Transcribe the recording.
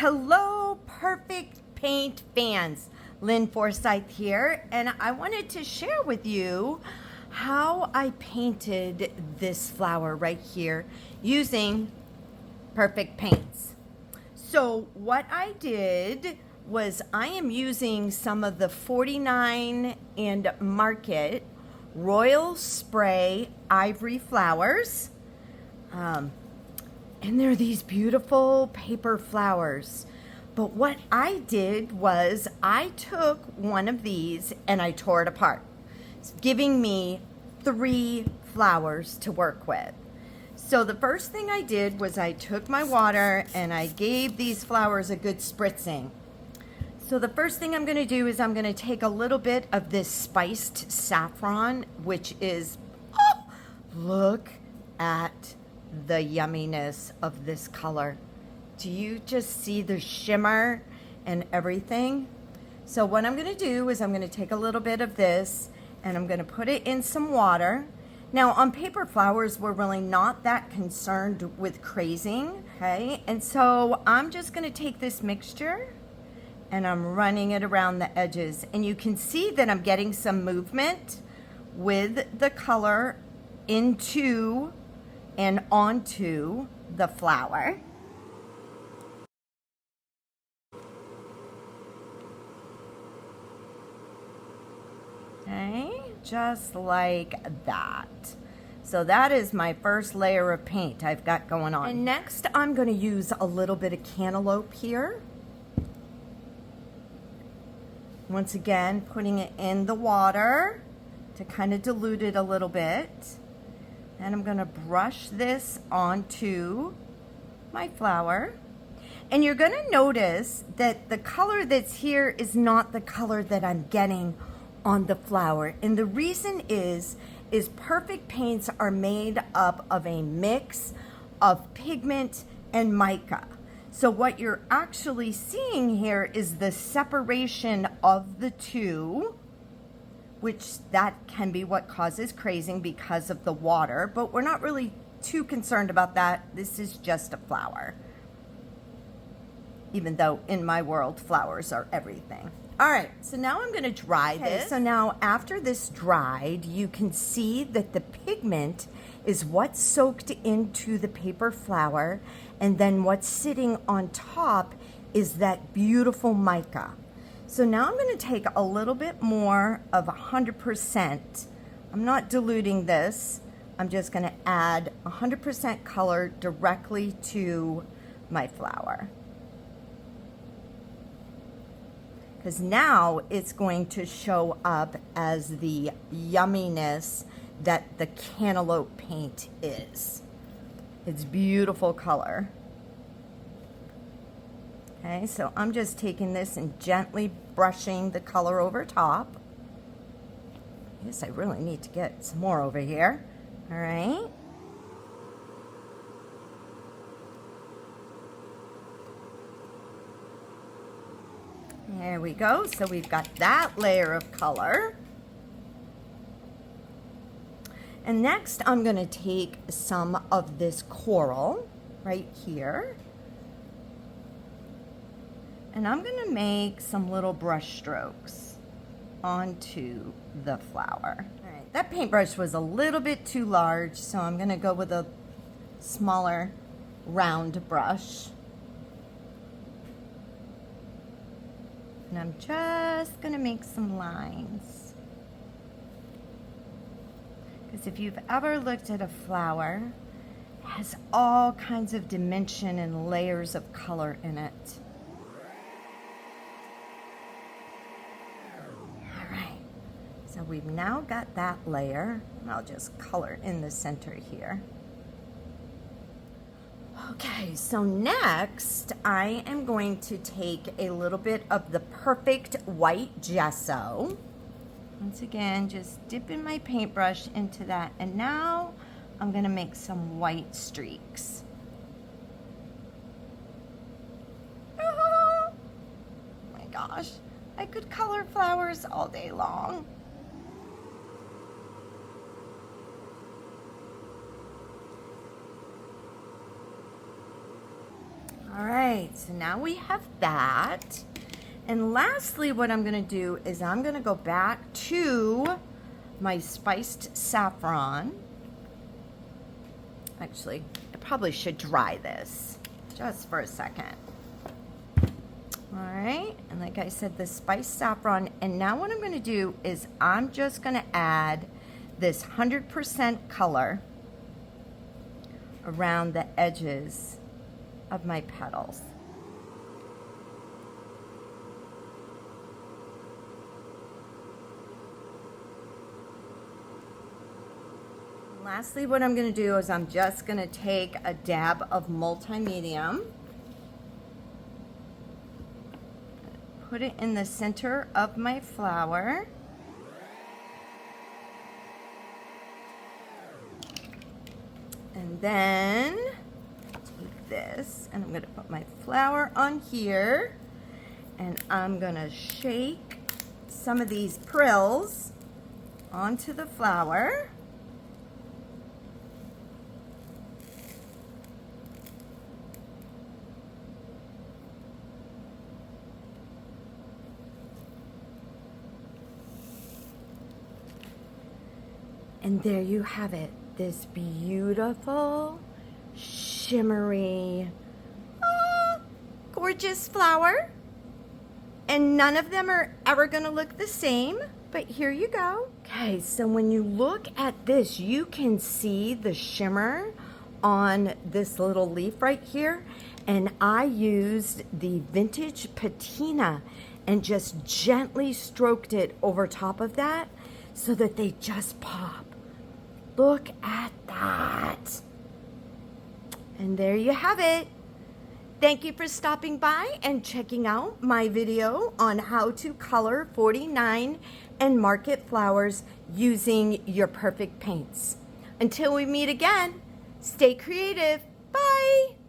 Hello, Perfect Paint fans. Lynne Forsythe here, and I wanted to share with you how I painted this flower right here using Perfect Paints. So what I did was I am using some of the 49 and Market Royal Spray Ivory flowers. And they're these beautiful paper flowers. But what I did was I took one of these and I tore it apart, giving me 3 flowers to work with. So the first thing I did was I took my water and I gave these flowers a good spritzing. So the first thing I'm gonna do is I'm gonna take a little bit of this spiced saffron, which is, oh, look at the yumminess of this color. Do you just see the shimmer and everything? So what I'm gonna do is I'm gonna take a little bit of this and I'm gonna put it in some water. Now on paper flowers, we're really not that concerned with crazing, okay? And so I'm just gonna take this mixture and I'm running it around the edges. And you can see that I'm getting some movement with the color into and onto the flower. Okay, just like that. So that is my first layer of paint I've got going on. And next I'm going to use a little bit of cantaloupe here. Once again, putting it in the water to kind of dilute it a little bit. And I'm gonna brush this onto my flower. And you're gonna notice that the color that's here is not the color that I'm getting on the flower. And the reason is Perfect Paints are made up of a mix of pigment and mica. So what you're actually seeing here is the separation of the two, which that can be what causes crazing because of the water, but we're not really too concerned about that. This is just a flower. Even though in my world, flowers are everything. All right, so now I'm gonna dry this. So now after this dried, you can see that the pigment is what's soaked into the paper flower, and then what's sitting on top is that beautiful mica. So now I'm going to take a little bit more of 100%. I'm not diluting this. I'm just going to add 100% color directly to my flower. Because now it's going to show up as the yumminess that the cantaloupe paint is. It's beautiful color. Okay, so I'm just taking this and gently brushing the color over top. I guess I really need to get some more over here. All right. There we go. So we've got that layer of color. And next I'm going to take some of this coral right here. And I'm going to make some little brush strokes onto the flower. All right, that paintbrush was a little bit too large, so I'm going to go with a smaller round brush. And I'm just going to make some lines. Because if you've ever looked at a flower, it has all kinds of dimension and layers of color in it. So we've now got that layer, and I'll just color in the center here. Okay, so next I am going to take a little bit of the Perfect White Gesso. Once again, just dipping my paintbrush into that, and now I'm gonna make some white streaks. Oh my gosh, I could color flowers all day long. All right, so now we have that. And lastly, what I'm gonna do is I'm gonna go back to my spiced saffron. Actually, I probably should dry this just for a second. All right, and like I said, the spiced saffron. And now what I'm gonna do is I'm just gonna add this 100% color around the edges of my petals. Lastly, what I'm going to do is I'm just going to take a dab of multi-medium, put it in the center of my flower, and then take this and I'm going to put my flower on here, and I'm going to shake some of these prills onto the flower. And there you have it, this beautiful, shimmery, gorgeous flower. And none of them are ever gonna look the same, but here you go. Okay, so when you look at this, you can see the shimmer on this little leaf right here. And I used the vintage patina and just gently stroked it over top of that so that they just pop. Look at that. And there you have it. Thank you for stopping by and checking out my video on how to color 49 and market flowers using your perfect paints. Until we meet again, stay creative. Bye.